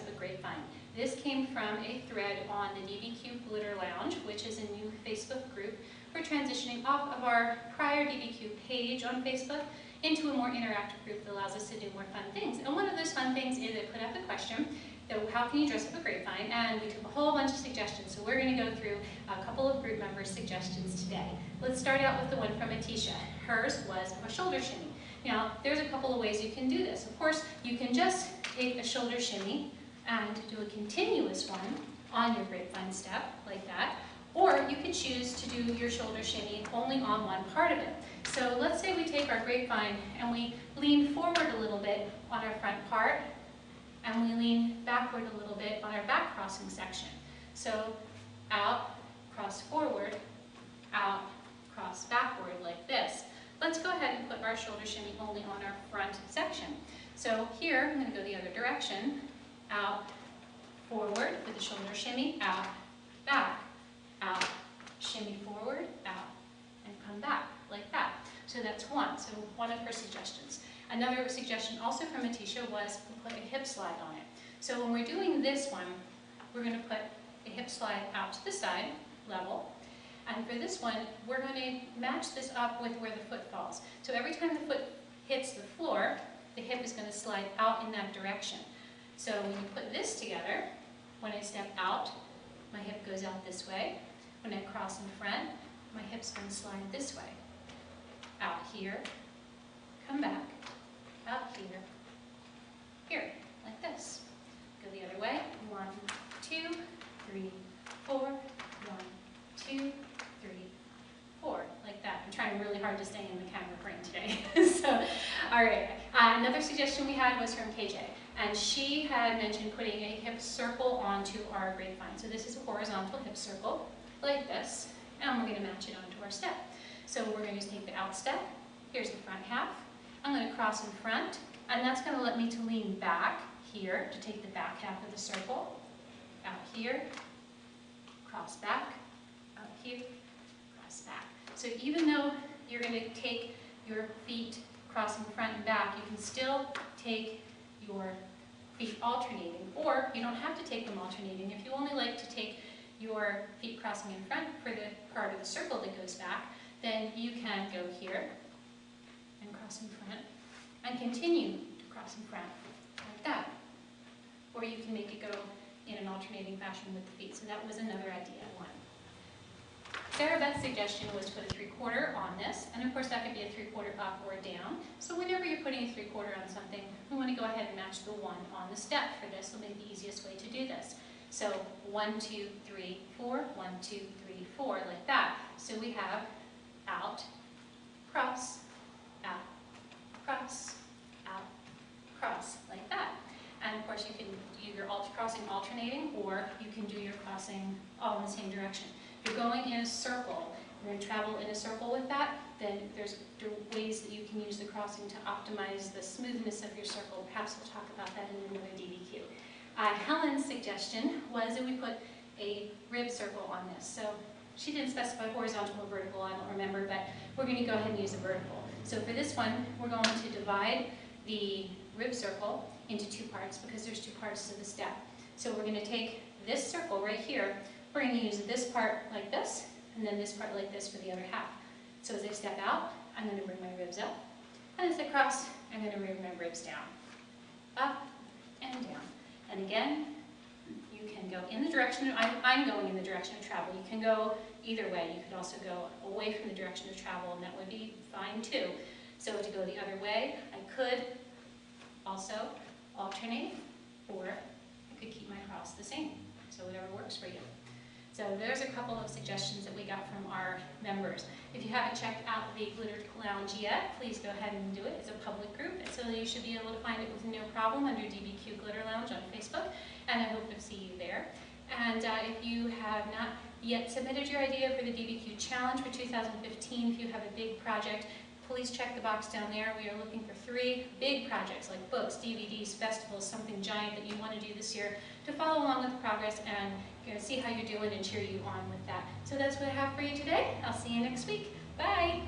up a grapevine. This came from a thread on the DBQ Glitter Lounge, which is a new Facebook group. We're transitioning off of our prior DBQ page on Facebook into a more interactive group that allows us to do more fun things. And one of those fun things is I put up the question, how can you dress up a grapevine? And we took a whole bunch of suggestions. So we're going to go through a couple of group members' suggestions today. Let's start out with the one from Atisha. Hers was a shoulder shimmy. Now, there's a couple of ways you can do this. Of course, you can just take a shoulder shimmy and do a continuous one on your grapevine step, like that. Or you could choose to do your shoulder shimmy only on one part of it. So let's say we take our grapevine and we lean forward a little bit on our front part, and we lean backward a little bit on our back crossing section. So out, cross forward, out, cross backward, like this. Let's go ahead and put our shoulder shimmy only on our front section. So here, I'm going to go the other direction. Out, forward with the shoulder shimmy, out, back, out, shimmy forward, out, and come back, like that. So that's one, so one of her suggestions. Another suggestion also from Atisha was to put a hip slide on it. So when we're doing this one, we're going to put a hip slide out to the side, level. And for this one, we're going to match this up with where the foot falls. So every time the foot hits the floor, the hip is going to slide out in that direction. So when you put this together, when I step out, my hip goes out this way. When I cross in front, my hip's going to slide this way. Out here, come back, out here, here, like this. Go the other way. 1, 2, 3, 4. 1, 2, 3, 4, like that. I'm trying really hard to stay in the camera frame today. So, all right. Another suggestion we had was from KJ, and she had mentioned putting a hip circle onto our grapevine. So this is a horizontal hip circle, like this, and we're going to match it onto our step. So we're going to take the out step. Here's the front half. I'm going to cross in front, and that's going to let me to lean back here to take the back half of the circle. Out here, cross back, out here, cross back. So even though you're going to take your feet crossing front and back, you can still take your feet alternating, or you don't have to take them alternating. If you only like to take your feet crossing in front for the part of the circle that goes back, then you can go here and cross in front and continue to cross in front like that. Or you can make it go in an alternating fashion with the feet. So that was another idea one. Sarah Beth's suggestion was to put a 3/4 on this, and of course that could be a 3/4 up or down. So whenever you're putting a 3/4 on something, we want to go ahead and match the 1 on the step for this. Will be the easiest way to do this. So 1, 2, 3, 4, 1, 2, 3, 4, like that. So we have out, cross, out, cross, out, cross, like that. And of course you can do your crossing alternating, or you can do your crossing all in the same direction. If you're going in a circle, you're going to travel in a circle with that, then there's ways that you can use the crossing to optimize the smoothness of your circle. Perhaps we'll talk about that in another DBQ. Helen's suggestion was that we put a rib circle on this. So she didn't specify horizontal or vertical, I don't remember, but we're going to go ahead and use a vertical. So for this one, we're going to divide the rib circle into 2 parts, because there's 2 parts to the step. So we're going to take this circle right here, we're going to use this part like this, and then this part like this for the other half. So as I step out, I'm going to bring my ribs up, and as I cross, I'm going to bring my ribs down. Up and down. And again, you can go in the direction, I'm going in the direction of travel. You can go either way. You could also go away from the direction of travel, and that would be fine too. So to go the other way, I could also alternate, or I could keep my cross the same. So whatever works for you. So there's a couple of suggestions that we got from our members. If you haven't checked out the Glitter Lounge yet, please go ahead and do it. It's a public group, so you should be able to find it with no problem under DBQ Glitter Lounge on Facebook, and I hope to see you there. And if you have not yet submitted your idea for the DBQ Challenge for 2015, if you have a big project, please check the box down there. We are looking for 3 big projects like books, DVDs, festivals, something giant that you want to do this year to follow along with the progress and see how you're doing and cheer you on with that. So that's what I have for you today. I'll see you next week. Bye!